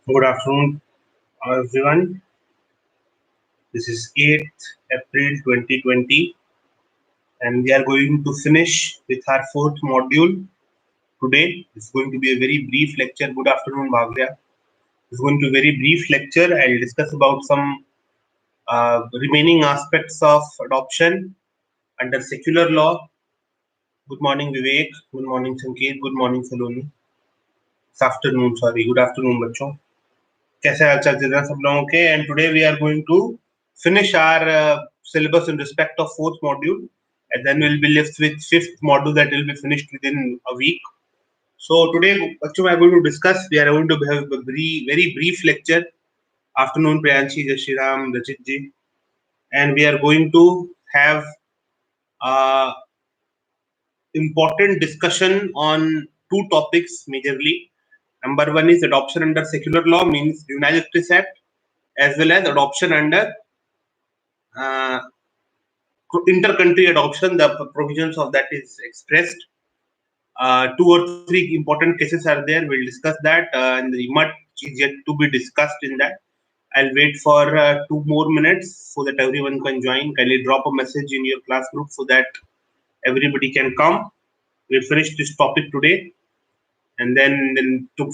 Good afternoon, everyone. This is 8th April 2020, and we are going to finish with our fourth module today. It's going to be a very brief lecture. Good afternoon, Bhavya. It's going to be a very brief lecture. I'll discuss about some remaining aspects of adoption under secular law. Good morning, Vivek. Good morning, Sanket. Good morning, Saloni. It's afternoon, sorry. Good afternoon, बच्चों. कैसे हाल चाल चल रहा है सब लोगों के and today we are going to finish our syllabus in respect of fourth module, and then we'll be left with fifth module that will be finished within a week. So today actually we are going to discuss, we are going to have a very brief lecture. Afternoon, Priyanshi, Jai Shri Ram, Rachit ji, and we are going to have uh, important discussion on two topics majorly. Number one is adoption under secular law, means United Justice Act, as well as adoption under uh, inter-country adoption. The provisions of that is expressed. Two or three important cases are there. We'll discuss that, and much is yet to be discussed in that. I'll wait for 2 more minutes so that everyone can join. Kindly drop a message in your class group so that everybody can come. We'll finish this topic today, and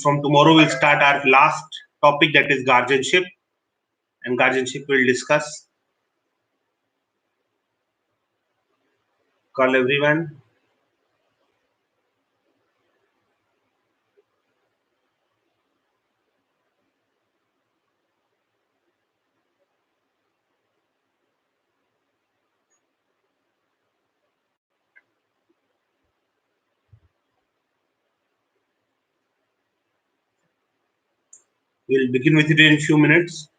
from tomorrow we'll start our last topic, that is guardianship. And guardianship we'll discuss. Call everyone. We'll begin with it in a few minutes.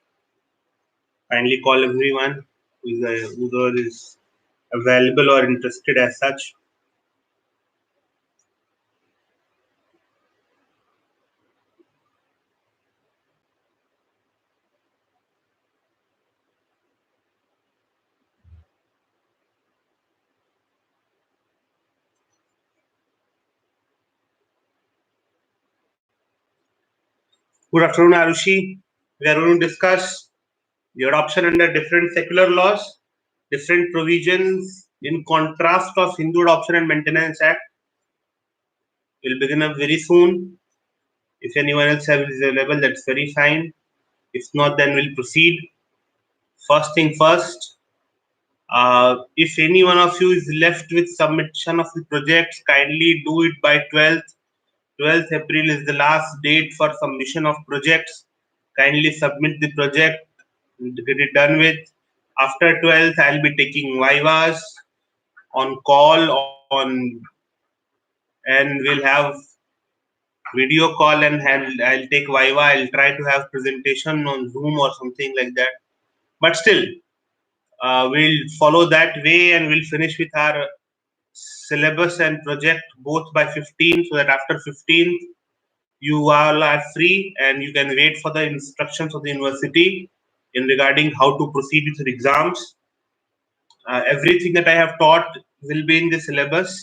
Kindly call everyone who is available or interested as such. Good afternoon, Arushi. We are going to discuss the adoption under different secular laws, different provisions in contrast of Hindu Adoption and Maintenance Act. We'll begin up very soon. If anyone else is available, that's very fine. If not, then we'll proceed. First thing first, if any one of you is left with submission of the projects, kindly do it by 12th. 12th April is the last date for submission of projects. Kindly submit the project, get it done with. After 12th, I'll be taking vivas on call and we'll have video call, and I'll take viva. I'll try to have presentation on Zoom or something like that. But still, we'll follow that way and we'll finish with our syllabus and project both by 15, so that after 15th you all are free and you can wait for the instructions of the university in regarding how to proceed with your exams. Everything that I have taught will be in the syllabus.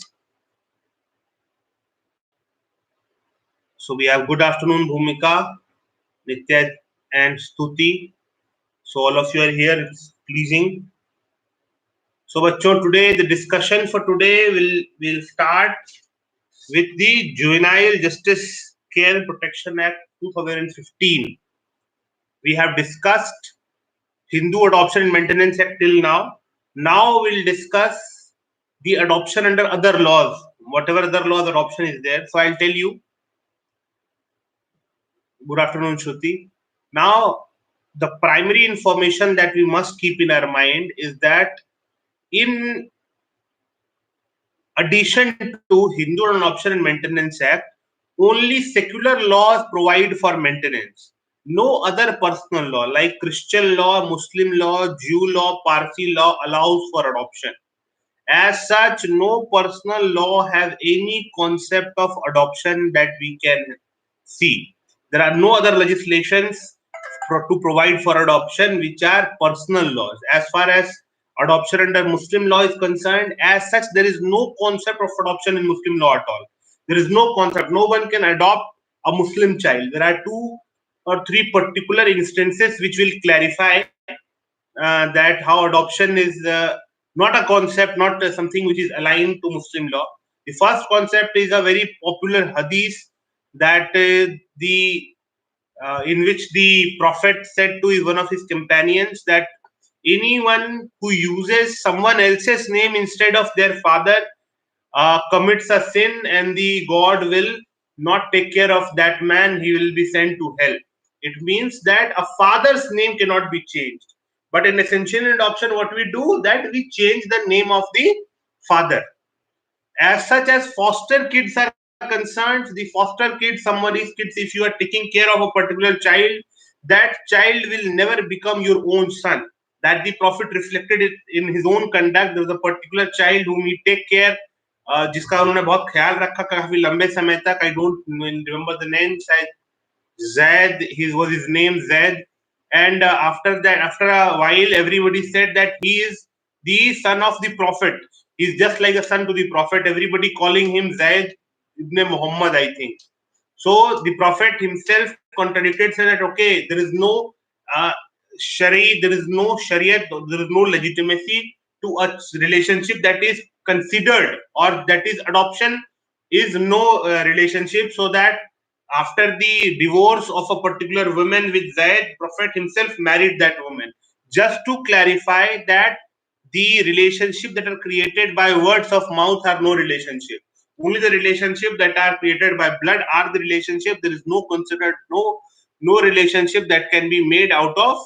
So we have good afternoon, Bhumika, Nitya, and Stuti. So all of you are here. It's pleasing. So, bachcho, today the discussion for today will start with the Juvenile Justice Care and Protection Act 2015. We have discussed Hindu Adoption and Maintenance Act till now. Now we'll discuss the adoption under other laws, whatever other laws adoption is there. So I'll tell you. Good afternoon, Shruti. Now, the primary information that we must keep in our mind is that in addition to Hindu Adoption and Maintenance Act, only secular laws provide for maintenance. No other personal law like Christian law, Muslim law, Jew law, Parsi law allows for adoption. As such, no personal law have any concept of adoption that we can see. There are no other legislations to provide for adoption which are personal laws. As far as adoption under Muslim law is concerned, as such, there is no concept of adoption in Muslim law at all. There is no concept. No one can adopt a Muslim child. There are two or three particular instances which will clarify that how adoption is not a concept, not something which is aligned to Muslim law. The first concept is a very popular hadith that the in which the Prophet said to one of his companions that anyone who uses someone else's name instead of their father commits a sin, and the God will not take care of that man. He will be sent to hell. It means that a father's name cannot be changed. But in essential adoption, what we do that we change the name of the father. As such as foster kids are concerned, the foster kids, somebody's kids, if you are taking care of a particular child, that child will never become your own son. That the Prophet reflected it in his own conduct. There was a particular child whom he take care, जिसका उन्होंने बहुत ख्याल रखा काफी लंबे समय तक. I don't remember the name. शायद Zaid, his was his name Zaid. And after that, after a while, everybody said that he is the son of the Prophet. He's just like a son to the Prophet. Everybody calling him Zaid ibn Muhammad, I think. So the Prophet himself contradicted, said that okay, there is no uh, there is no Shariat, there is no legitimacy to a relationship that is considered, or that is adoption is no relationship. So that after the divorce of a particular woman with Zaid, Prophet himself married that woman. Just to clarify that the relationship that are created by words of mouth are no relationship. Only the relationship that are created by blood are the relationship. There is no considered no relationship that can be made out of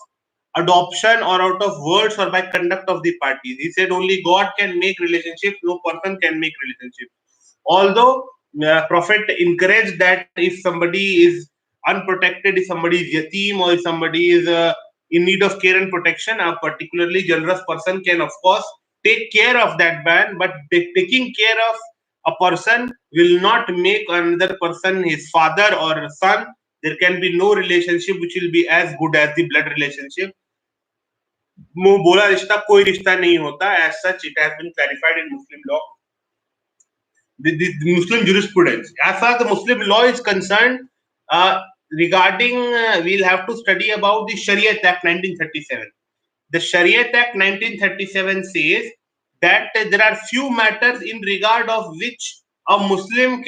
adoption or out of words or by conduct of the parties. He said only God can make relationships, no person can make relationships. Although Prophet encouraged that if somebody is unprotected, if somebody is yatim, or if somebody is in need of care and protection, a particularly generous person can of course take care of that man. But taking care of a person will not make another person his father or son. There can be no relationship which will be as good as the blood relationship. मुंह बोला रिश्ता कोई रिश्ता नहीं होता. As such, it has been clarified in Muslim law. The Muslim jurisprudence. As far as the Muslim law is concerned, regarding we'll have to study about the Shariat Act 1937. The Shariat Act 1937 says that there are few matters in regard of which a Muslim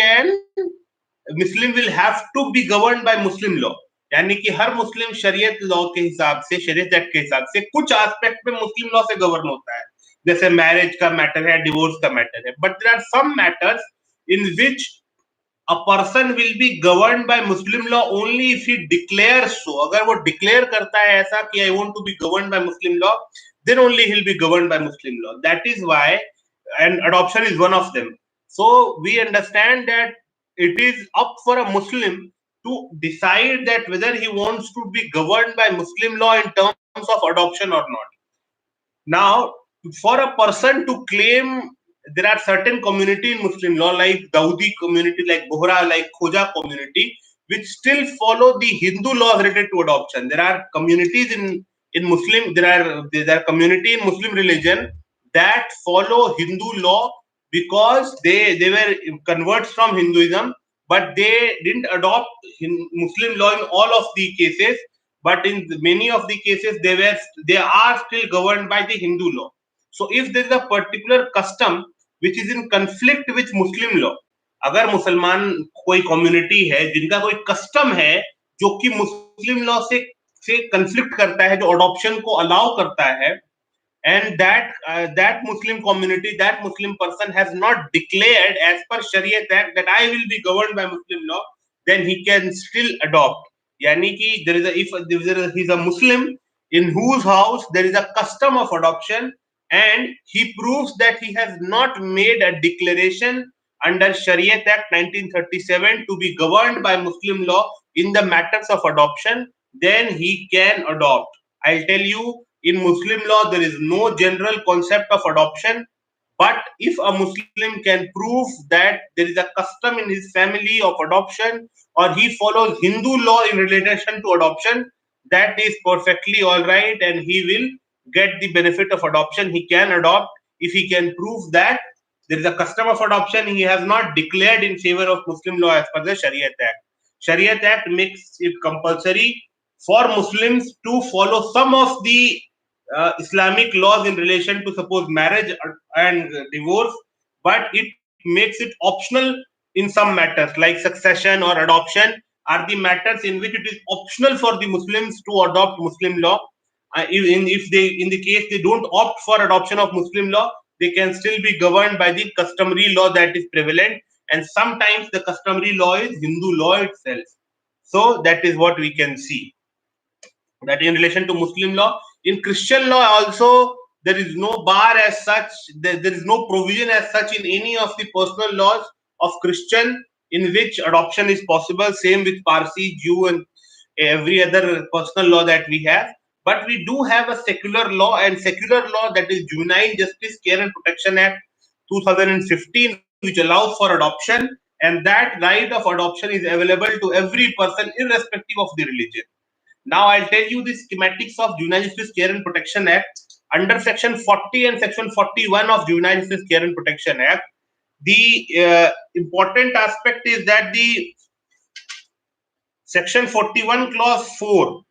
will have to be governed by Muslim law. यानी कि हर मुस्लिम शरीयत law के हिसाब से, शरीयत act के हिसाब से कुछ एस्पेक्ट में मुस्लिम लॉ से गवर्न होता है. जैसे मैरिज का मैटर है, डिवोर्स का मैटर है. But there are some matters in which a person will be governed by Muslim law only if he declares so. अगर वो declare करता है ऐसा कि I want to be governed by Muslim law, then only he'll be governed by Muslim law. That is why, and adoption is one of them. So we understand that it is up for a Muslim to decide that whether he wants to be governed by Muslim law in terms of adoption or not. Now, for a person to claim, there are certain community in Muslim law like Dawoodi community, like Bohra, like Khoja community, which still follow the Hindu laws related to adoption. There are communities in Muslim, there are community in Muslim religion that follow Hindu law because they were converts from Hinduism, but they didn't adopt Muslim law in all of the cases. But in many of the cases, they are still governed by the Hindu law. So if there is a particular custom which is in conflict with Muslim law, अगर मुसलमान कोई community है जिनका कोई custom है जो कि मुस्लिम law से कंफ्लिक्ट करता है, जो अडॉप्शन को अलाउ करता है, and that Muslim community, that Muslim person has not declared as per Shariat Act that I will be governed by Muslim law, then he can still adopt. Yani ki if he's a Muslim in whose house there is a custom of adoption, and he proves that he has not made a declaration under Shariat Act 1937 to be governed by Muslim law in the matters of adoption, then he can adopt. I'll tell you, in Muslim law, there is no general concept of adoption. But if a Muslim can prove that there is a custom in his family of adoption, or he follows Hindu law in relation to adoption, that is perfectly all right, and he will get the benefit of adoption. He can adopt if he can prove that there is a custom of adoption he has not declared in favor of Muslim law as per the Shariat Act. Shariat Act makes it compulsory for Muslims to follow some of the Islamic laws in relation to suppose marriage and divorce, but it makes it optional in some matters like succession or adoption are the matters in which it is optional for the Muslims to adopt Muslim law. If they, in the case they don't opt for adoption of Muslim law, they can still be governed by the customary law that is prevalent, and sometimes the customary law is Hindu law itself. So that is what we can see, that in relation to Muslim law. In Christian law also, there is no bar as such, there is no provision as such in any of the personal laws of Christian in which adoption is possible. Same with Parsi, Jew, and every other personal law that we have. But we do have a secular law, and secular law, that is Juvenile Justice Care and Protection Act 2015, which allows for adoption, and that right of adoption is available to every person irrespective of the religion. Now I'll tell you the schematics of Juvenile Justice Care and Protection Act. Under Section 40 and Section 41 of Juvenile Justice Care and Protection Act, the important aspect is that the Section 41 Clause 4,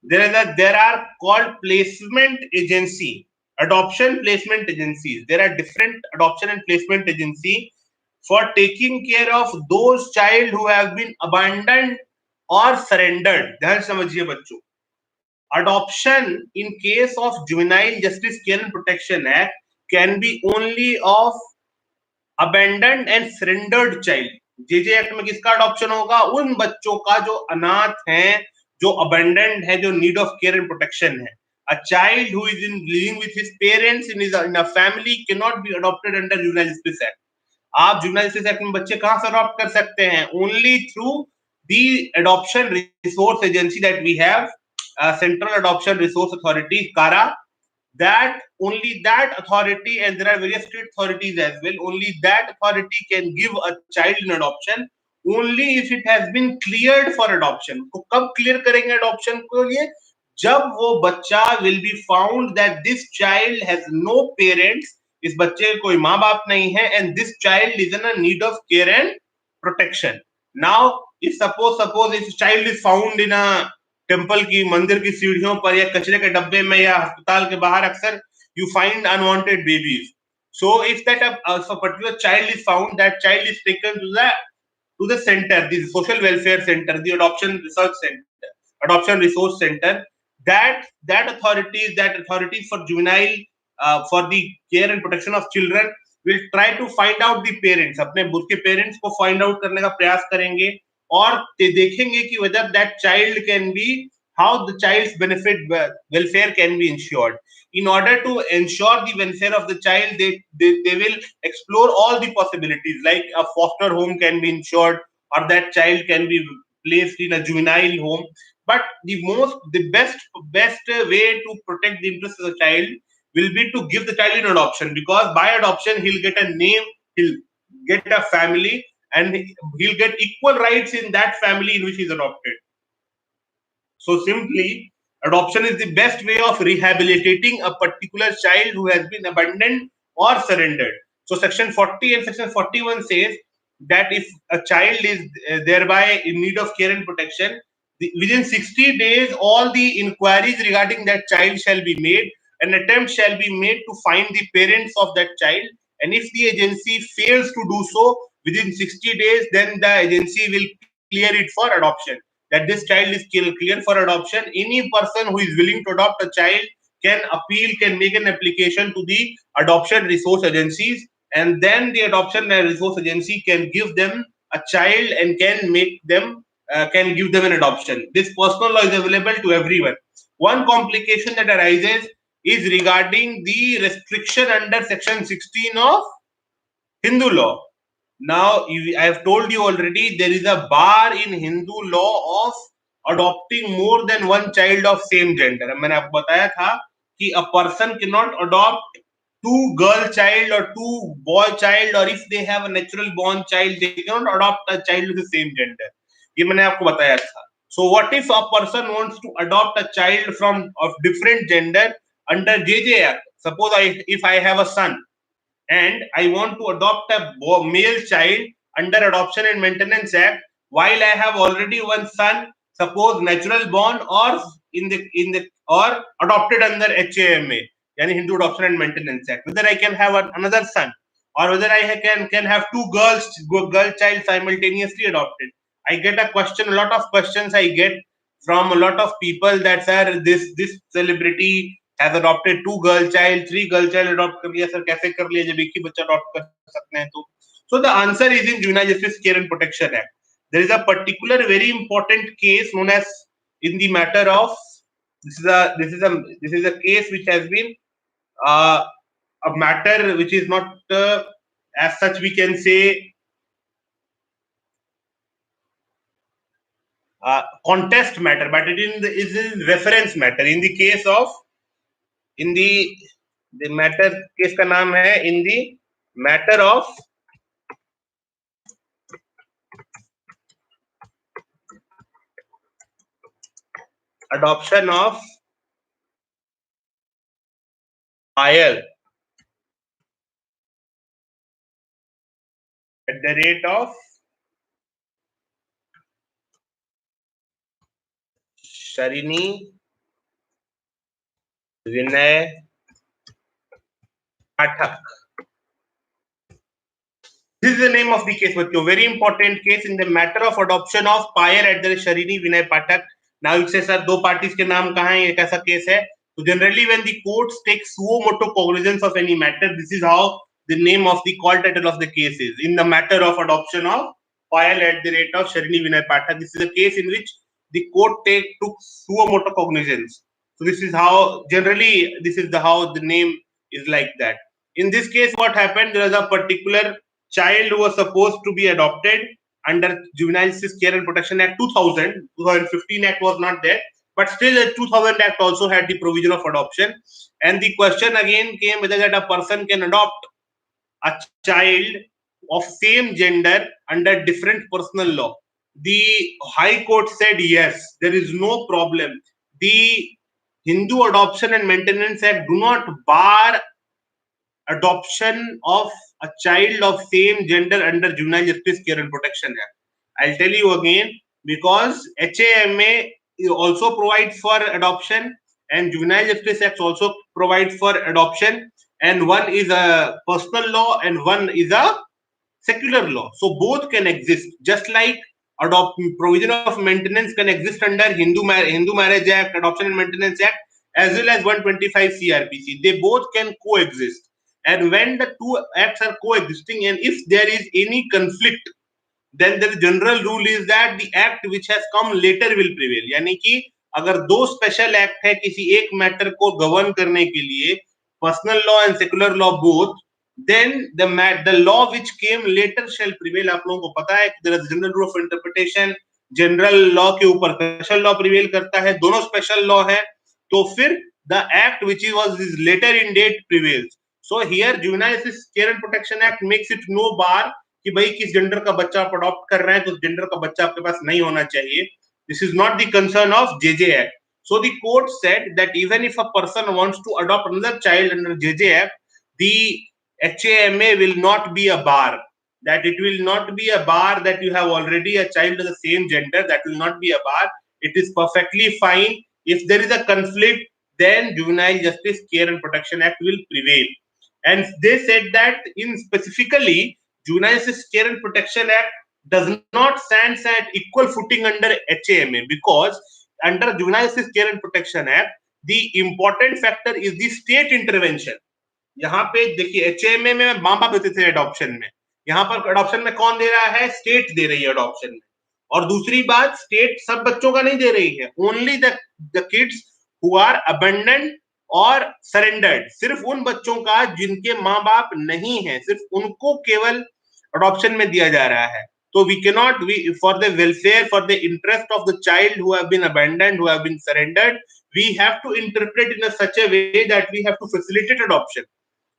there are called placement agency, adoption placement agencies. There are different adoption and placement agency for taking care of those child who have been abandoned or surrendered. ध्यान समझिए बच्चों, adoption in case of Juvenile Justice Care and Protection Act can be only of abandoned and surrendered child. JJ act में किसका adoption होगा? उन बच्चों का जो अनाथ हैं, जो अबेंडेंड है, जो need of care and protection है. A child who is in living with his parents in a family cannot be adopted under Juvenile Justice Act. आप जुवेनाइल जस्टिस एक्ट में बच्चे कहां से अडॉप्ट कर सकते हैं? Only through the adoption resource agency that we have, Central Adoption Resource Authority, CARA. That only that authority, and there are various state authorities as well, only that authority can give a child in adoption only if it has been cleared for adoption. तो कब clear करेंगे adoption को? लिए जब वो बच्चा will be found that this child has no parents, इस बच्चे के कोई माँ बाप नहीं है, and this child is in a need of care and protection. Now if suppose this child is found in a temple की, मंदिर की सीढ़ियों पर या कचरे के डब्बे में या अस्पताल के बाहर, अक्सर you find unwanted babies. So if that a particular child is found, that child is taken to the center, the social welfare center, the adoption research center, adoption resource center. That authority for juvenile, for the care and protection of children, will try to find out the parents. अपने उसके parents को find out करने का प्रयास करेंगे और देखेंगे कि whether that child can be, how the child's benefit welfare can be ensured. In order to ensure the welfare of the child, they will explore all the possibilities, like a foster home can be ensured, or that child can be placed in a juvenile home. But the best way to protect the interests of the child will be to give the child in adoption, because by adoption he'll get a name, he'll get a family, and he'll get equal rights in that family in which he's adopted. So simply, adoption is the best way of rehabilitating a particular child who has been abandoned or surrendered. So Section 40 and Section 41 says that if a child is thereby in need of care and protection, within 60 days, all the inquiries regarding that child shall be made. An attempt shall be made to find the parents of that child. And if the agency fails to do so within 60 days, then the agency will clear it for adoption. That this child is clear for adoption. Any person who is willing to adopt a child can appeal, can make an application to the adoption resource agencies, and then the adoption resource agency can give them a child and can make them, can give them an adoption. This personal law is available to everyone. One complication that arises is regarding the restriction under Section 16 of Hindu law. Now, I have told you already, there is a bar in Hindu law of adopting more than one child of same gender. मैंने आपको बताया था कि a person cannot adopt two girl child or two boy child, or if they have a natural born child, they cannot adopt a child with the same gender. ये मैंने आपको बताया था. So what if a person wants to adopt a child of different gender under JJ Act? Suppose if I have a son, and I want to adopt a male child under Adoption and Maintenance Act, while I have already one son, suppose natural born or in the or adopted under HAMA, yani Hindu Adoption and Maintenance Act, whether I can have another son or whether I can have two girl child simultaneously adopted. I get a question, a lot of questions I get from a lot of people that sir this celebrity has adopted two girl child, three girl child adopt कर लिया, sir कैसे कर लिया जब एक ही बच्चा adopt कर सकते हैं तो. So the answer is in Juvenile Justice Care and Protection Act. There is a particular very important case known as in the matter of this is a case which has been uh, a matter which is not as such we can say contest matter, but it is in reference matter. In the case of in the matter case का नाम है in the matter of adoption of Payal at the rate of Sharini Vinay Pathak. This is the name of the case, बच्चों. Very important case in the matter of adoption of Payal at the Sharini Vinay Pathak. Now it says sir दो parties के नाम कहाँ हैं, ये कैसा case है? So generally when the courts take suo motu cognizance of any matter, this is how the name of the call title of the case is. In the matter of adoption of Payal at the rate of Sharini Vinay Pathak, this is a case in which the court took suo motu cognizance. So this is how generally this is how the name is like that. In this case, what happened? There was a particular child who was supposed to be adopted under Juvenile Justice Care and Protection Act 2000. 2015 Act was not there, but still the 2000 Act also had the provision of adoption. And the question again came whether that a person can adopt a child of same gender under different personal law. The High Court said yes, there is no problem. The Hindu Adoption and Maintenance Act do not bar adoption of a child of same gender under Juvenile Justice Care and Protection Act. I'll tell you again, because HAMA also provides for adoption and Juvenile Justice Act also provides for adoption, and one is a personal law and one is a secular law. So both can exist, just like provision of maintenance can exist under Hindu Marriage Act, Adoption and Maintenance Act, as well as 125 CRPC. They both can coexist. And when the two acts are coexisting, and if there is any conflict, then the general rule is that the act which has come later will prevail. यानी कि अगर दो special act है किसी एक matter को govern करने के लिए, personal law and secular law both, then the law which came later shall prevail. आप लोगों को पता है कि there is general rule of interpretation, general law के ऊपर स्पेशल लॉ प्रिवेल करता है, दोनों स्पेशल लॉ है, तो फिर the act which was later in date prevails. So here Juvenile Care and Protection Act makes it no bar कि भाई किस जेंडर का बच्चा आप अडॉप्ट कर रहे हैं तो जेंडर का बच्चा आपके पास नहीं होना चाहिए. This is not the concern of JJ Act. So the court said that even if a person wants to adopt another child under JJ Act, the HAMA will not be a bar. That it will not be a bar that you have already a child of the same gender. That will not be a bar. It is perfectly fine. If there is a conflict, then Juvenile Justice Care and Protection Act will prevail. And they said that in specifically Juvenile Justice Care and Protection Act does not stand at equal footing under HAMA, because under Juvenile Justice Care and Protection Act, the important factor is the state intervention. यहाँ पे देखिए HAMA में माँ बाप देते थे adoption में, यहाँ पर अडॉप्शन में कौन दे रहा है? स्टेट दे रही है अडॉप्शन में. और दूसरी बात, स्टेट सब बच्चों का नहीं दे रही है, only the kids who are abandoned और सरेंडर्ड. सिर्फ उन बच्चों का जिनके माँ बाप नहीं है, सिर्फ उनको केवल अडॉप्शन में दिया जा रहा है. So we cannot, for the welfare, for the interest of the child who have been abandoned, who have been surrendered, we have to interpret in such a way that we have to facilitate adoption.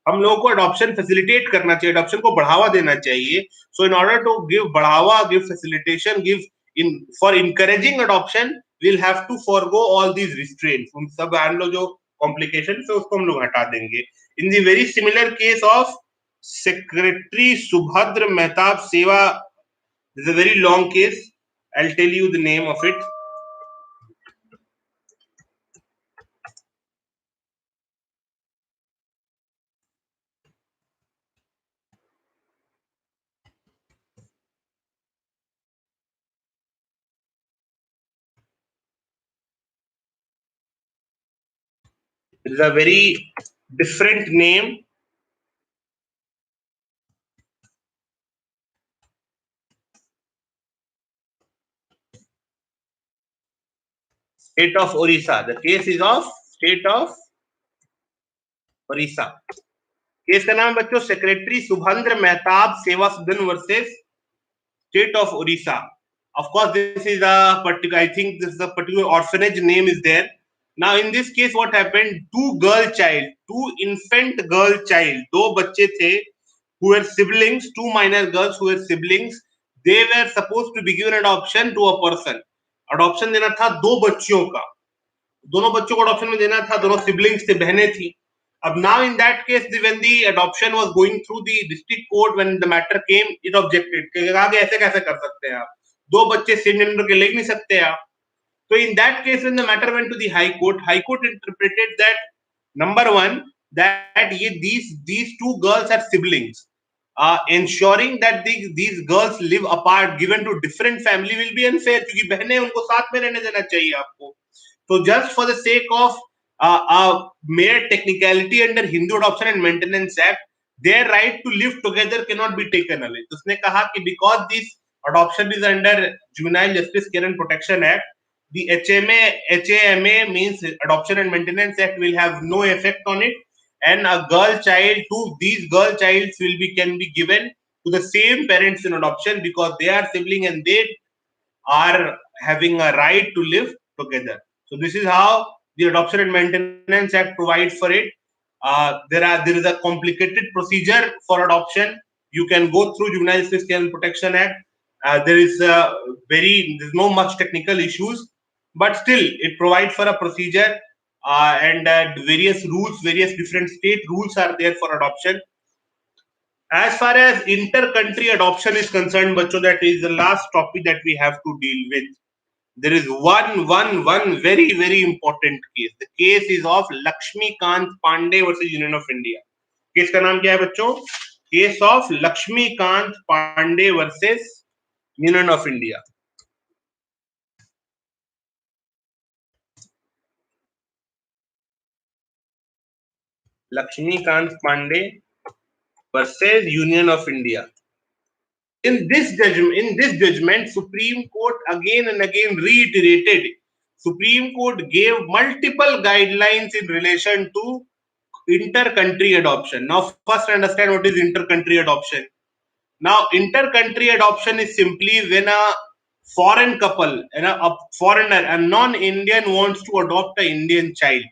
हम लोगों को adoption facilitate करना चाहिए, adoption को बढ़ावा देना चाहिए. सो in order to give बढ़ावा, give facilitation, give in for encouraging adoption, we'll have to forego all these restraints. उन सब लो जो कॉम्प्लिकेशन है उसको हम लोग हटा देंगे. In the very similar case of secretary Subhadra Mehtab सेवा, this is a very long case. I'll tell you the name of it. It is a very different name. State of Orissa. The case is of State of Orissa. Case का नाम बच्चों secretary Subhadra Mehtab सेवा सदन versus State of Orissa. Of course, this is a particular. I think this is a particular orphanage name is there. Now, in this case, what happened? Two infant girl child, दो बच्चे थे who were siblings, two minor girls who were siblings. They were supposed to be given adoption to a person. Adoption देना था दो बच्चियों का. दोनों बच्चों को adoption में देना था. दोनों siblings थे, बहनें थी. अब now in that case, when the adoption was going through the district court, when the matter came, it objected. कहा कि ऐसे कैसे कर सकते हैं आप? दो बच्चे same gender के ले नहीं सकते आप. So in that case, when the matter went to the High Court interpreted that number one, that these two girls are siblings. Ensuring that these girls live apart, given to different family, will be unfair. क्योंकि बहनें उनको साथ में रहने देना चाहिए आपको. So just for the sake of mere technicality under Hindu Adoption and Maintenance Act, their right to live together cannot be taken away. तो उसने कहा कि because this adoption is under Juvenile Justice Care and Protection Act, the HAMA means Adoption and Maintenance Act will have no effect on it, and these girl childs can be given to the same parents in adoption because they are sibling and they are having a right to live together. So this is how the Adoption and Maintenance Act provides for it. There is a complicated procedure for adoption. You can go through Juvenile Justice Care and Protection Act. There's no much technical issues, but still it provides for a procedure and various rules, various different state rules are there for adoption. As far as inter-country adoption is concerned, bachcho, that is the last topic that we have to deal with. There is one very, very important case. The case is of Lakshmikant Pandey versus Union of India. Case का नाम क्या है बच्चों? Case of Lakshmikant Pandey versus Union of India. Lakshmikant Pandey versus Union of India. In this judgment, Supreme Court again and again reiterated. Supreme Court gave multiple guidelines in relation to inter-country adoption. Now, first understand what is inter-country adoption. Now, inter-country adoption is simply when a foreign couple, a foreigner, a non-Indian wants to adopt an Indian child.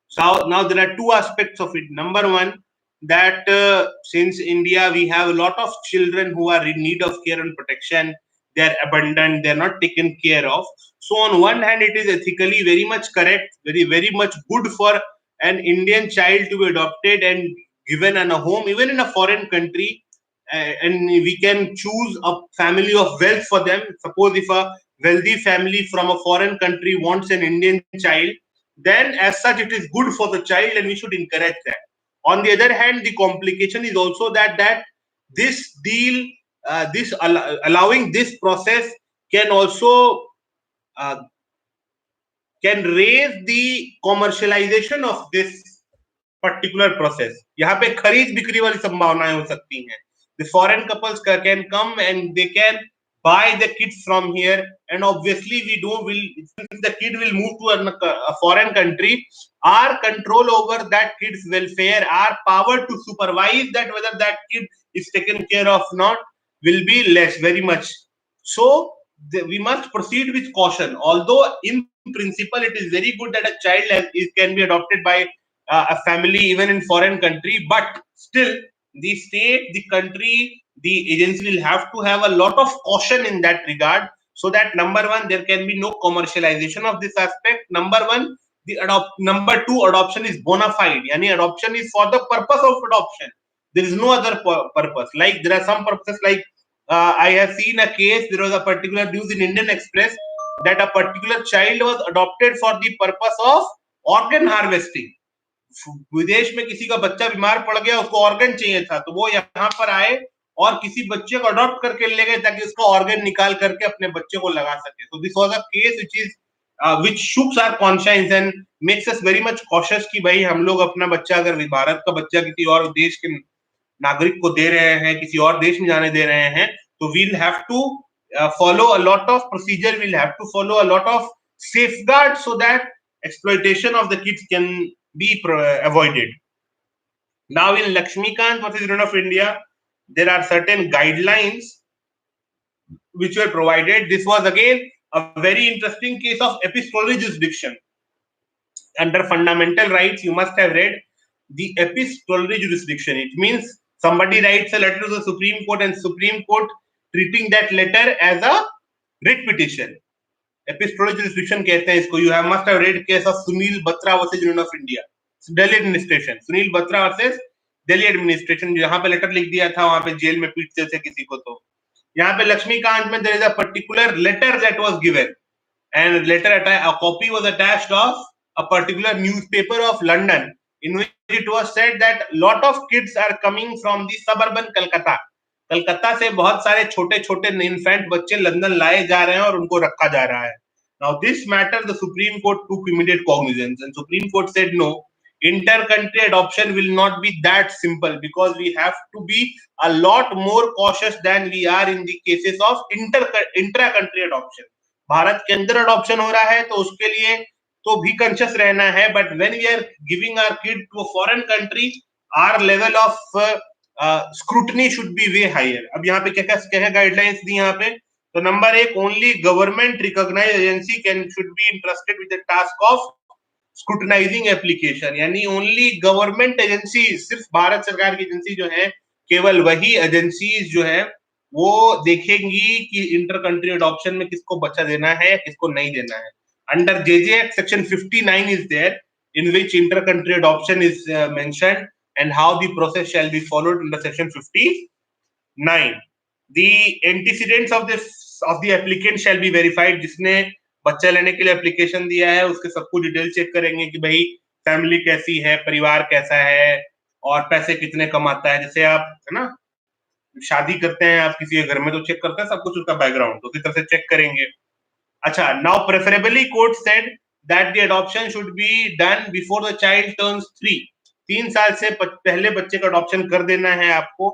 So now there are two aspects of it. Number one, that since India, we have a lot of children who are in need of care and protection. They are abandoned. They are not taken care of. So on one hand, it is ethically very much correct, very much good for an Indian child to be adopted and given in a home, even in a foreign country. And we can choose a family of wealth for them. Suppose if a wealthy family from a foreign country wants an Indian child, then as such it is good for the child and we should encourage that. On the other hand, the complication is also that this deal, allowing this process can also can raise the commercialization of this particular process. यहाँ पे खरीद बिक्री वाली संभावनाएं हो सकती हैं. The foreign couples can come and they can buy the kids from here, and obviously if the kid will move to a foreign country, our control over that kid's welfare, our power to supervise that whether that kid is taken care of or not will be less, very much. So we must proceed with caution. Although in principle it is very good that a child can be adopted by a family even in foreign country, but still the state, the country, the agency will have to have a lot of caution in that regard, so that number one, there can be no commercialization of this aspect. Number two, adoption is bona fide. Yani adoption is for the purpose of adoption. There is no other purpose. Like there are some purposes, like I have seen a case. There was a particular news in Indian Express that a particular child was adopted for the purpose of organ harvesting. विदेश में किसी का बच्चा बीमार पड़ गया, उसको organ चाहिए था, तो वो यहाँ पर आए और किसी बच्चे को अडॉप्ट करके ले गए ताकि उसका ऑर्गन निकाल करके अपने बच्चे को लगा सके. So this was a case which is which shooks our conscience and makes us very much cautious कि भाई हम लोग अपना बच्चा अगर भारत का बच्चा किसी और देश के नागरिक को दे रहे हैं, किसी और देश में जाने दे रहे हैं, तो we'll have to follow a lot of procedure, we'll have to follow a lot of safeguards so that exploitation of the kids can be avoided. Now in Lakshmikant versus Union of India, there are certain guidelines which were provided. This was again a very interesting case of epistolary jurisdiction. Under fundamental rights, you must have read the epistolary jurisdiction. It means somebody writes a letter to the Supreme Court and Supreme Court treating that letter as a writ petition. Epistolary jurisdiction कहते हैं इसको. You have must have read case of Sunil Batra versus Union of India. Delhi administration. Sunil Batra versus Delhi administration. जहाँ पे letter लिख दिया था वहां पे जेल में पीटते थे किसी को. तो यहाँ पे लक्ष्मीकांत में there is a particular letter that was given, and later a copy was attached of a particular newspaper of London, in which it was said that lot of kids are coming from the suburban Calcutta. Calcutta से बहुत सारे छोटे छोटे infant बच्चे London लाए जा रहे हैं और उनको रखा जा रहा है. Now this matter the Supreme Court took immediate cognizance, and Supreme Court said no, inter-country adoption will not be that simple, because we have to be a lot more cautious than we are in the cases of intra-country adoption. Bharat के अंदर adoption हो रहा है तो उसके लिए तो भी कॉन्शियस रहना है, but when we are giving our kid to a foreign country, our level of scrutiny should be way higher. अब यहाँ पे क्या क्या गाइडलाइंस दी यहाँ पे. तो number 1, only government recognised agency can should be interested with the task of scrutinising application. यानी only government agency, सिर्फ भारत सरकार की एजेंसी जो है, केवल वही एजेंसीज जो है वो देखेंगी कि इंटर कंट्री अडॉप्शन में किसको बच्चा देना है, किसको नहीं देना है. Under JJ act section 59 is there, in which inter-country adoption is mentioned, and how the process shall be followed under section 59. The antecedents of the applicant shall be verified. जिसने बच्चा लेने के लिए एप्लीकेशन दिया है उसके सब कुछ डिटेल चेक करेंगे कि भाई फैमिली कैसी है, परिवार कैसा है और पैसे कितने कमाता है. जैसे आप है ना शादी करते हैं आप किसी के घर में तो चेक करते हैं सब कुछ, उसका बैकग्राउंड तो उसी तरह से चेक करेंगे. अच्छा, now preferably court said that the adoption should be done before the child turns 3. 3 साल से पहले बच्चे का अडॉप्शन कर देना है आपको.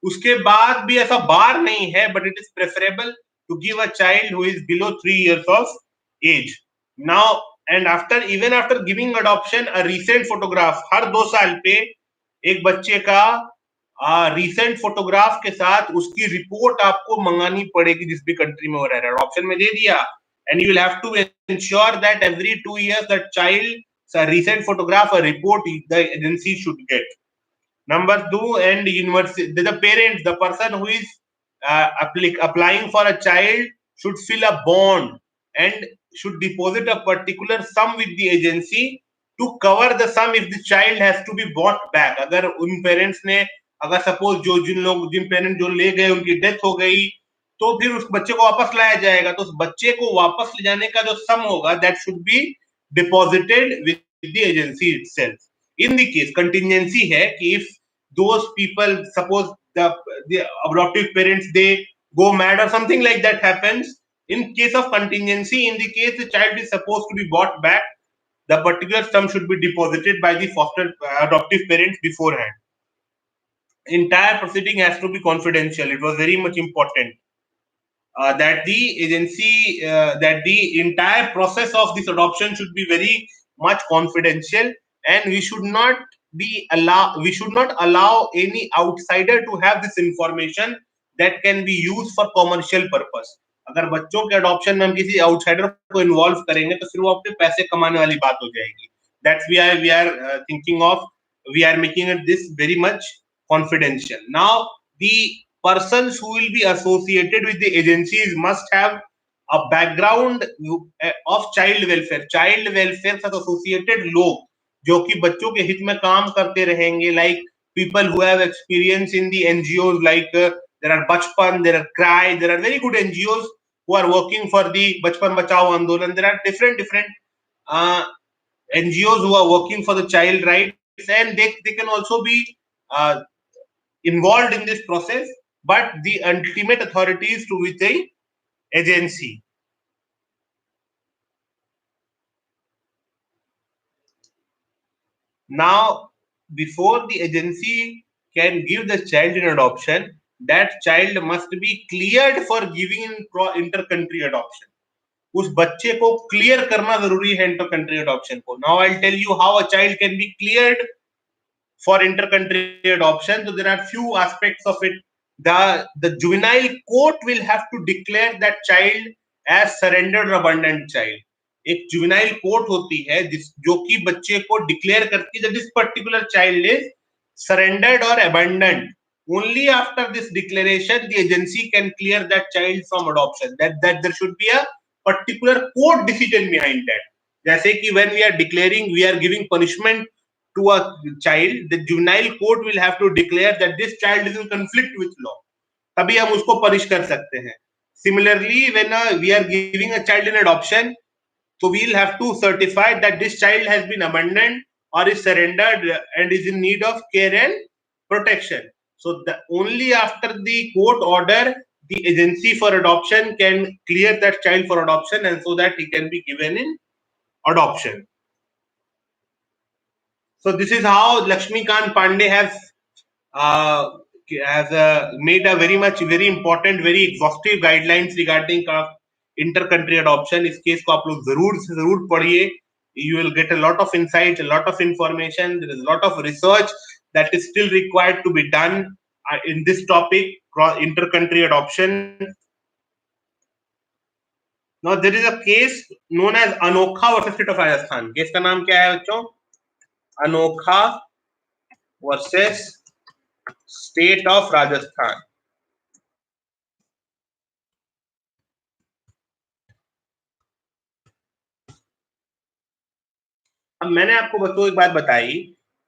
उसके बाद भी ऐसा बार नहीं है, but it is preferable to give a child who is below 3 years of age. Now and even after giving adoption, a recent photograph, हर 2 साल पे एक बच्चे का रिसेंट फोटोग्राफ के साथ उसकी रिपोर्ट आपको मंगानी पड़ेगी जिस भी कंट्री में हो रहा है. अडॉप्शन में दे दिया, and you will have to ensure that every 2 years the child's recent photograph or report the agency should get. Number 2, and university, the parents, the person who is applying for a child should fill a bond and should deposit a particular sum with the agency to cover the sum if the child has to be bought back. अगर उन parents ने, अगर suppose जिन parent जो ले गए उनकी death हो गई तो फिर उस बच्चे को वापस लाया जाएगा, तो उस बच्चे को वापस ले जाने का जो सम होगा that should be deposited with the agency itself. In the case contingency है कि if those people, suppose the adoptive parents, they go mad or something like that happens, in case of contingency, in the case the child is supposed to be bought back, the particular sum should be deposited by the foster adoptive parents beforehand. Entire proceeding has to be confidential. It was very much important that the agency, that the entire process of this adoption should be very much confidential, and we should not allow any outsider to have this information that can be used for commercial purpose. अगर बच्चों के adoption में हम किसी outsider को involve करेंगे तो फिर वो अपने पैसे कमाने वाली बात हो जाएगी. That's why we are thinking of, we are making it this very much confidential. Now the persons who will be associated with the agencies must have a background of child welfare. Child welfare से associated लोग जो कि बच्चों के हित में काम करते रहेंगे, like people who have experience in the NGOs, like there are Bachpan, there are CRY, there are very good NGOs who are working for the Bachpan Bachao Andolan. There are different NGOs who are working for the child rights, and they can also be involved in this process, but the ultimate authority is to with the agency. Now, before the agency can give the child in adoption, that child must be cleared for giving in inter-country adoption. उस बच्चे को clear करना जरूरी है inter country adoption को. Now I tell you how a child can be cleared for inter-country adoption. So there are few aspects of it. The juvenile court will have to declare that child as surrendered or abandoned child. एक juvenile court होती है जो कि बच्चे को declare करती है this particular child is surrendered और abandoned. Only after this declaration the agency can clear that child from adoption. That there should be a particular court decision behind that. जैसे कि when we are declaring, we are giving punishment to a child, the juvenile court will have to declare that this child is in conflict with law. तभी हम उसको punish कर सकते हैं. Similarly, when we are giving a child in adoption, so we'll have to certify that this child has been abandoned or is surrendered and is in need of care and protection. So only after the court order, the agency for adoption can clear that child for adoption, and so that he can be given in adoption. So this is how Lakshmikant Pandey has made a very important, very exhaustive guidelines regarding inter-country adoption. इस case को आप लोग जरूर से जरूर पढ़िए. You will get a lot of insight, a lot of information. There is a lot of research that is still required to be done in this topic, inter-country adoption. Now there is a case known as Anokha versus State of Rajasthan. Case का नाम क्या है बच्चों? Anokha versus State of Rajasthan. अब मैंने आपको बच्चों एक बात बताई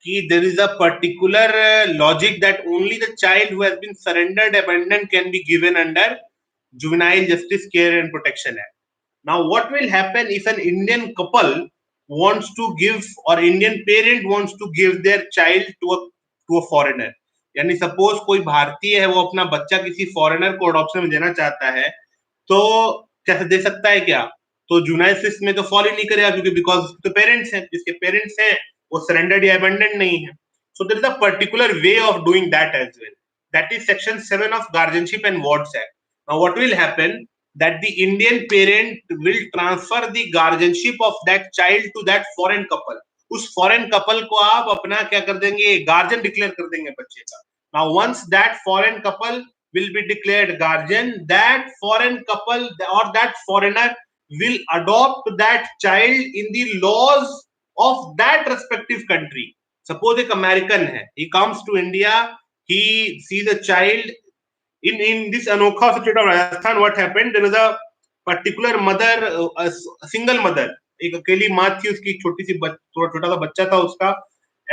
कि there is a particular logic that only the child who has been surrendered, abandoned can be given under Juvenile Justice Care and Protection Act. Now, what will happen if an Indian couple wants to give, or Indian parent wants to give their child to a foreigner? यानी suppose कोई भारतीय है, वो अपना बच्चा किसी foreigner को adoption में देना चाहता है, तो कैसे दे सकता है क्या? तो जुनाइल सिस्टम में तो फॉल ही नहीं करेगा, क्योंकि बिकॉज तो पेरेंट्स हैं, जिसके पेरेंट्स हैं वो सरेंडर्ड या अबैंडन्ड नहीं है. So there is a particular way of doing that as well. That is section 7 of guardianship and wards act. Now what will happen that the Indian parent will transfer the guardianship of that child to that foreign couple. उस foreign couple को आप अपना क्या कर देंगे? Guardian declare कर देंगे बच्चे का. Now once that foreign couple will be declared guardian, that foreign couple or that foreigner will adopt that child in the laws of that respective country. Suppose एक American है, he comes to India, he sees a child. In this Anokha state of Rajasthan, what happened? There was a particular mother, a single mother, एक अकेली माँ थी, उसकी छोटी सी छोटा सा बच्चा था उसका,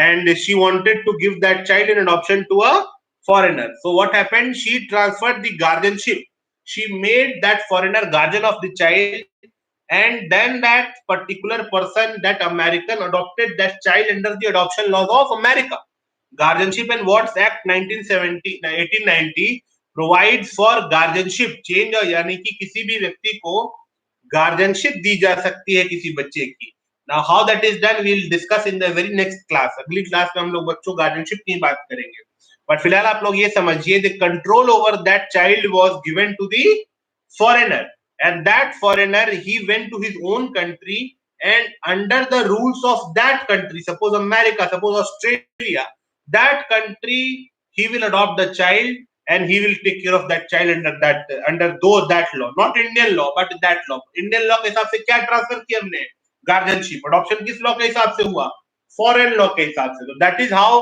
and she wanted to give that child in adoption to a foreigner. So what happened? She transferred the guardianship. She made that foreigner guardian of the child, and then that particular person, that American, adopted that child under the adoption laws of America. Guardianship and Wards Act 1890 provides for guardianship change, यानी कि किसी भी व्यक्ति को guardianship दी जा सकती है किसी बच्चे की. Now how that is done we'll discuss in the very next class. अगली क्लास में हम लोग बच्चों गार्जियनशिप की बात करेंगे. बट फिलहाल आप लोग ये समझिए, the control over that child was given to the foreigner, and that foreigner, he went to his own country, and under the rules of that country, suppose America, suppose Australia, that country, he will adopt the child and he will take care of that child under that law, not Indian law but that law. Indian law के हिसाब से क्या transfer किया हमने? Guardianship. Adoption किस law के हिसाब से हुआ? फॉरेन लॉ के हिसाब से. तो that is how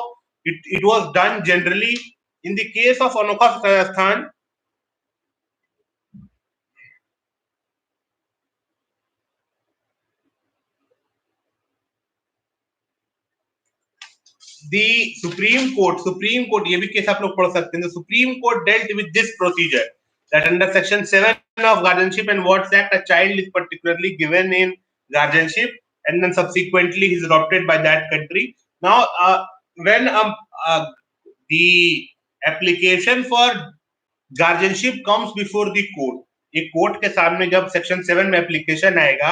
it was done generally. In the case of Anokha Rajasthan, the Supreme Court, ये भी केस आप लोग पढ़ सकते हैं. The Supreme Court dealt with this procedure, that under section 7 of Guardianship and Wards Act, a child is particularly given in guardianship and then subsequently he is adopted by that country. Now when the application for guardianship comes before the court, एक court के सामने जब section 7 में application आएगा,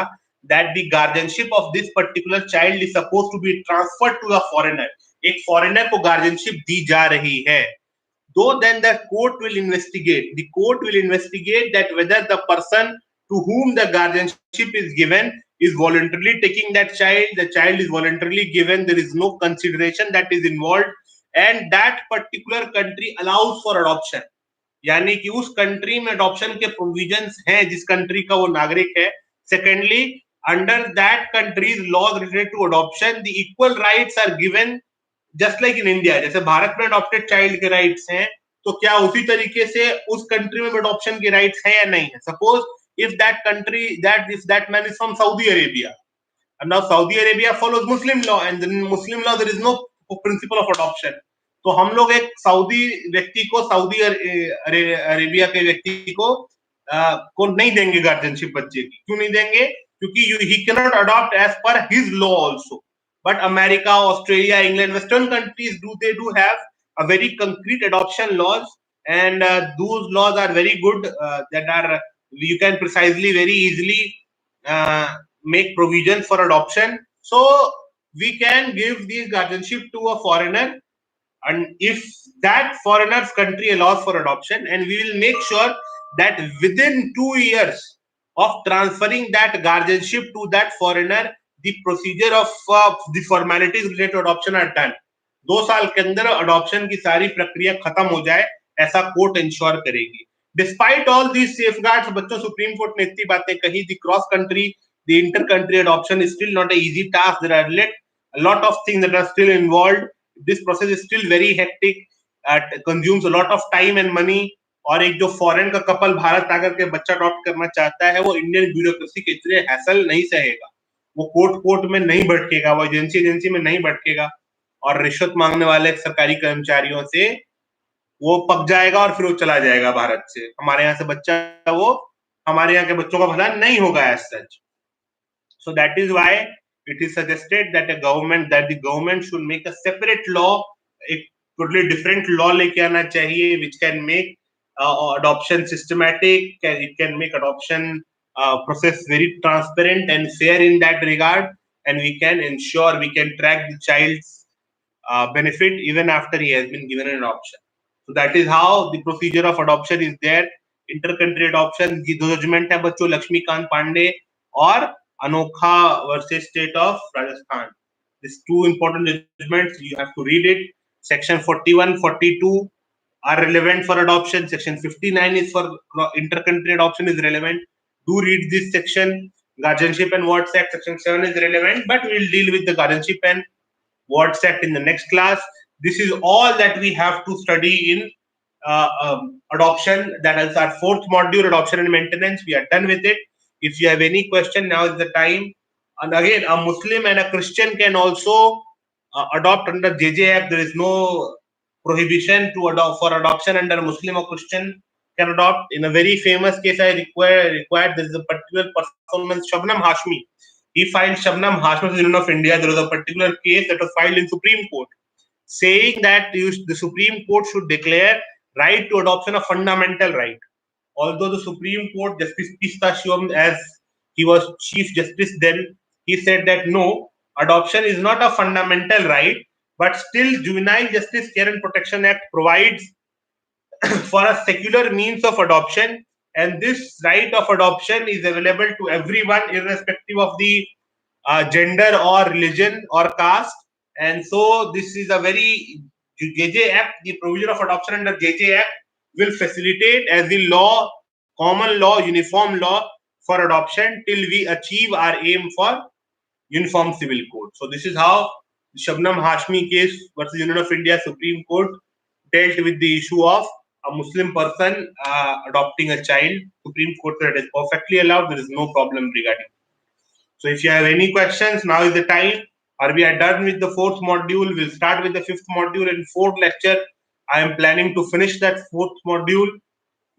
that the guardianship of this particular child is supposed to be transferred to a foreigner. एक foreigner को guardianship दी जा रही है. Though then the court will investigate. The court will investigate that whether the person to whom the guardianship is given is voluntarily taking that child. The child is voluntarily given. There is no consideration that is involved, and that particular country allows for adoption. यानी कि उस country में adoption के provisions हैं जिस country का वो नागरिक है. Secondly, under that countries laws related to adoption the equal rights are given just like in India. जैसे भारत में अडॉप्टेड चाइल्ड के राइट्स हैं, तो क्या उसी तरीके से उस कंट्री में अडॉप्शन के राइट्स हैं या नहीं है. Suppose if that country if that man is from Saudi Arabia, and now Saudi Arabia follows Muslim law, and in Muslim law there is no principle of adoption. तो हम लोग एक सऊदी व्यक्ति को सऊदी अरेबिया के व्यक्ति को नहीं देंगे गार्जियनशिप बच्चे की. क्यों नहीं देंगे? क्योंकि he cannot adopt as per his law also. But America, Australia, England, Western countries do have a very concrete adoption laws, and those laws are very good. That are you can precisely very easily make provisions for adoption. So we can give this guardianship to a foreigner, and if that foreigner's country allows for adoption, and we will make sure that within 2 years of transferring that guardianship to that foreigner, the procedure of the formalities related to adoption are done. 2 साल के अंदर adoption की सारी प्रक्रिया खत्म हो जाए, ऐसा कोर्ट इंश्योर करेगी. डिस्पाइट ऑल दीज सेफगार्ड्स, बच्चों, सुप्रीम कोर्ट ने इतनी बातें कही. The cross country, the inter country adoption is still not an easy task. There are a lot of things that are still involved. This process is still very hectic. It consumes a lot of time and money. और एक जो foreign का couple Bharat आकर के बच्चा adopt करना चाहता है, वो इंडियन ब्यूरोक्रेसी के इतने हैसल नहीं सहेगा. वो कोर्ट में नहीं भटकेगा, वो एजेंसी में नहीं भटकेगा, और रिश्वत मांगने वाले सरकारी कर्मचारियों से वो पक जाएगा और फिर वो चला जाएगा भारत से. हमारे यहाँ से बच्चा, वो हमारे यहाँ के बच्चों का भला नहीं होगा as such. So that is why it is suggested that the government should make a separate law, एक totally different law लेके आना चाहिए, which can make adoption systematic. It can make adoption process very transparent and fair in that regard, and we can ensure, we can track the child's benefit even after he has been given an adoption. So that is how the procedure of adoption is there. Intercountry adoption की दो judgement है बच्चों, लक्ष्मीकांत पांडे और अनोखा versus state of Rajasthan. These two important judgments, you have to read it. Section 41, 42 are relevant for adoption. Section 59 is for intercountry adoption is relevant. Do read this section. Guardianship and Wards Act, Section 7 is relevant, but we will deal with the Guardianship and Wards Act in the next class. This is all that we have to study in adoption. That is our 4th module, adoption and maintenance. We are done with it. If you have any question, now is the time. And again, a Muslim and a Christian can also adopt under JJ Act. There is no prohibition to adopt for adoption under a Muslim or Christian can adopt. In a very famous case, I required there is a particular person named Shabnam Hashmi. He filed Shabnam Hashmi Union of India. There was a particular case that was filed in Supreme Court, saying that the Supreme Court should declare right to adoption a fundamental right. Although the Supreme Court, Justice Pistachio, as he was Chief Justice then, he said that no, adoption is not a fundamental right, but still Juvenile Justice Care and Protection Act provides for a secular means of adoption, and this right of adoption is available to everyone irrespective of the gender or religion or caste. And so this is a very JJ Act, the provision of adoption under JJ Act will facilitate as the law, common law, uniform law for adoption till we achieve our aim for uniform civil code. So this is how the Shabnam Hashmi case versus Union of India Supreme Court dealt with the issue of a Muslim person adopting a child. Supreme Court said it is perfectly allowed. There is no problem regarding it. So if you have any questions, now is the time. Or we are done with the 4th module. We'll start with the 5th module and 4th lecture. I am planning to finish that 4th module.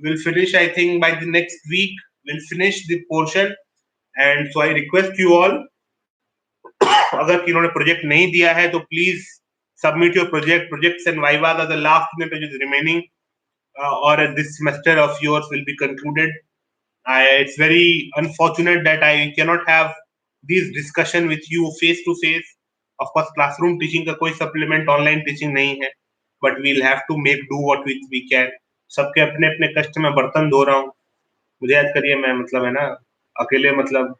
We'll finish, I think, by the next week. We'll finish the portion. And so I request you all, अगर किन्होंने project नहीं दिया है, तो please submit your project. Projects and Vivas are the last thing that is remaining, or this semester of yours will be concluded. It's very unfortunate that I cannot have this discussion with you face to face. Of course, classroom teaching का कोई supplement online teaching नहीं है, but we'll have to make do what we can. सबके अपने अपने कष्ट में बर्तन धो रहा हूँ. मुझे याद करिए, मैं मतलब है ना अकेले मतलब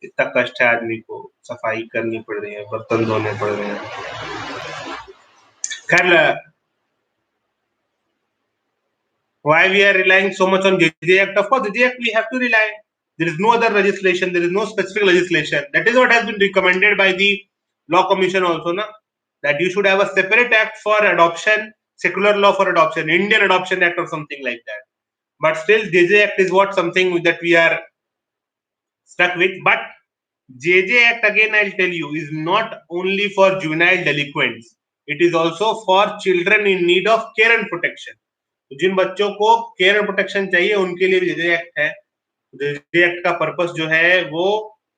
इतना कष्ट है आदमी को, सफाई करनी पड़ रही है, बर्तन धोने पड़ रहे हैं. खैर, why we are relying so much on JJ Act? Of course, JJ Act we have to rely. There is no other legislation. There is no specific legislation. That is what has been recommended by the Law Commission also, na? That you should have a separate act for adoption, secular law for adoption, Indian Adoption Act or something like that. But still, JJ Act is what something that we are stuck with. But JJ Act, again, I'll tell you, is not only for juvenile delinquents. It is also for children in need of care and protection. तो जिन बच्चों को care and protection चाहिए उनके लिए भी JJ act है. JJ act का purpose जो है वो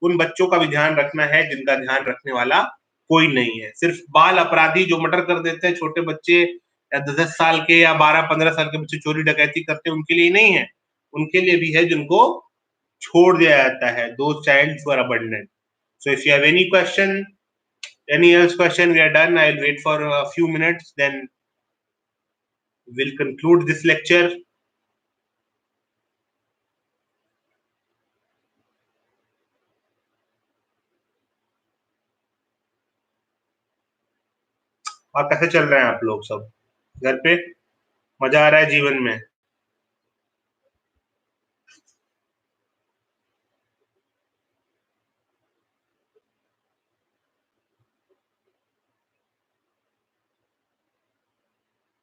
उन बच्चों का भी ध्यान रखना है जिनका ध्यान रखने वाला कोई नहीं है. सिर्फ बाल अपराधी जो मर्डर कर देते हैं, छोटे बच्चे या 10 साल के या 12-15 साल के बच्चे चोरी डकैती करते हैं, उनके लिए नहीं है. उनके लिए भी है जिनको छोड़ दिया जाता है. दो childs were abandoned. So if you have any question, any else question, we are done. I'll wait for a few minutes, then we'll conclude this lecture. और कैसे चल रहे हैं आप लोग? सब घर पे मजा आ रहा है जीवन में?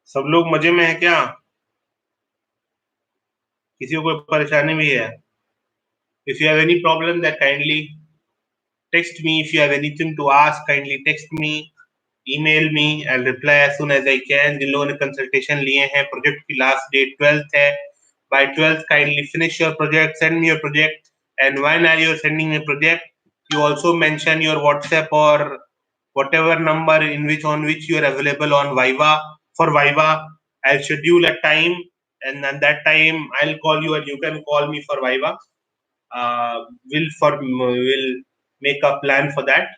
सब लोग मजे में है क्या? किसी को कोई परेशानी भी है? If you have any problem, that kindly text me. If you have anything to ask, kindly text me, email me. I'll reply as soon as I can. जिन लोगों ने कंसल्टेशन लिए हैं, प्रोजेक्ट की लास्ट डेट 12th है. By 12th, kindly finish your project, send me your project, and when are you sending me project, you also mention your WhatsApp or whatever number on which you are available on Viva. For Viva, I'll schedule a time, and at that time I'll call you, and you can call me for Viva. We'll make a plan for that.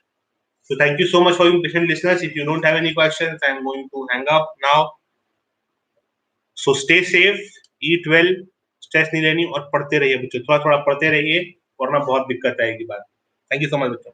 So thank you so much for your patient listeners. If you don't have any questions, I'm going to hang up now. So stay safe, eat well, stress नहीं लेनी, और पढ़ते रहिए बच्चों, थोड़ा थोड़ा पढ़ते रहिए, वरना बहुत दिक्कत आएगी बात. थैंक यू सो मच बच्चों.